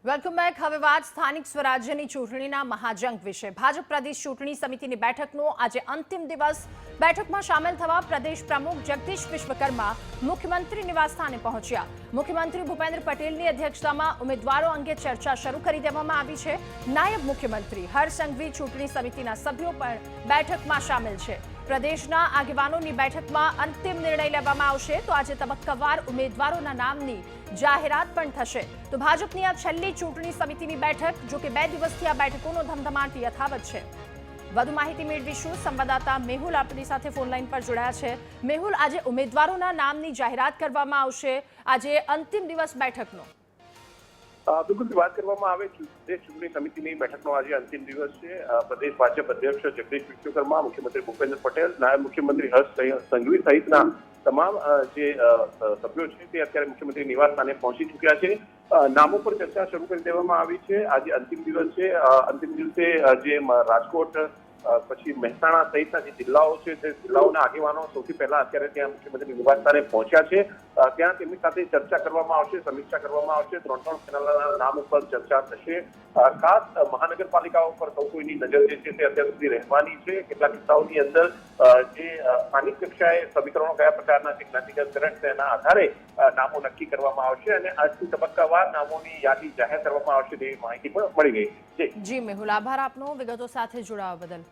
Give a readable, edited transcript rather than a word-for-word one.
Welcome back. હવે વાત સ્થાનિક સ્વરાજ્યની ચૂંટણીના મહાજંગ વિશે. ભાજપ પ્રદેશ ચૂંટણી સમિતિની બેઠકનો આજે અંતિમ દિવસ. બેઠકમાં સામેલ થવા પ્રદેશ પ્રમુખ જગદીશ વિશ્વકર્મા મુખ્યમંત્રી નિવાસસ્થાને પહોંચ્યા. મુખ્યમંત્રી ભૂપેન્દ્ર પટેલની અધ્યક્ષતામાં ઉમેદવારો અંગે ચર્ચા શરૂ કરી દેવામાં આવી છે. નાયબ મુખ્યમંત્રી હર્ષ સંઘવી ચૂંટણી સમિતિના સભ્યો પણ બેઠકમાં સામેલ છે. પ્રદેશના આગેવાનોની બેઠકમાં અંતિમ નિર્ણય લેવામાં આવશે. તો આજે તબક્કાવાર ઉમેદવારોના નામની જાહેરાત પણ થશે. તો ભાજપની આ છેલ્લી ચૂંટણી સમિતિની બેઠક, જો કે 2 દિવસથી આ બેઠકોનો ધમધમાટ યથાવત છે. વધુ માહિતી મેળવીશું. સંવાદદાતા મેહુલ આપણી સાથે ફોનલાઈન પર જોડાયા છે. મેહુલ, આજે ઉમેદવારોના નામની જાહેરાત કરવામાં આવશે. આજે અંતિમ દિવસ બેઠકનો. બિલકુલ, વાત કરવામાં આવે પ્રદેશ ચૂંટણી સમિતિની બેઠકનો આજે અંતિમ દિવસ છે. પ્રદેશ ભાજપ અધ્યક્ષ જગદીશ વિશ્વકર્મા, મુખ્યમંત્રી ભૂપેન્દ્ર પટેલ, નાયબ મુખ્યમંત્રી હર્ષ સંઘવી સહિતના તમામ જે સભ્યો છે તે અત્યારે મુખ્યમંત્રી નિવાસ સ્થાને પહોંચી ચૂક્યા છે. નામો પર ચર્ચા શરૂ કરી દેવામાં આવી છે. આજે અંતિમ દિવસ છે. અંતિમ દિવસે જે રાજકોટ પછી મહેસાણા સહિતના જે જિલ્લાઓ છે તે જિલ્લાઓના આગેવાનો સૌથી પહેલા અત્યારે ત્યાં મુખ્યમંત્રી નિવાસ સ્થાને પહોંચ્યા છે. ત્યાં તેમની સાથે ચર્ચા કરવામાં આવશે, સમીક્ષા કરવામાં આવશે. 3 પેનલના નામ ઉપર ચર્ચા થશે. ખાસ મહાનગરપાલિકાઓ પર સૌ કોઈની નજર જે છે તે અત્યાર સુધી રહેવાની છે. કેટલાક કિસ્સાઓની અંદર જે સ્થાનિક કક્ષાએ સમીકરણો કયા પ્રકારના છે, જ્ઞાતિગત તેના આધારે નામો નક્કી કરવામાં આવશે અને આજથી તબક્કાવાર નામોની યાદી જાહેર કરવામાં આવશે તેવી માહિતી પણ મળી ગઈ છે. જી મેહુલ, આભાર આપનો વિગતો સાથે જોડાવા બદલ.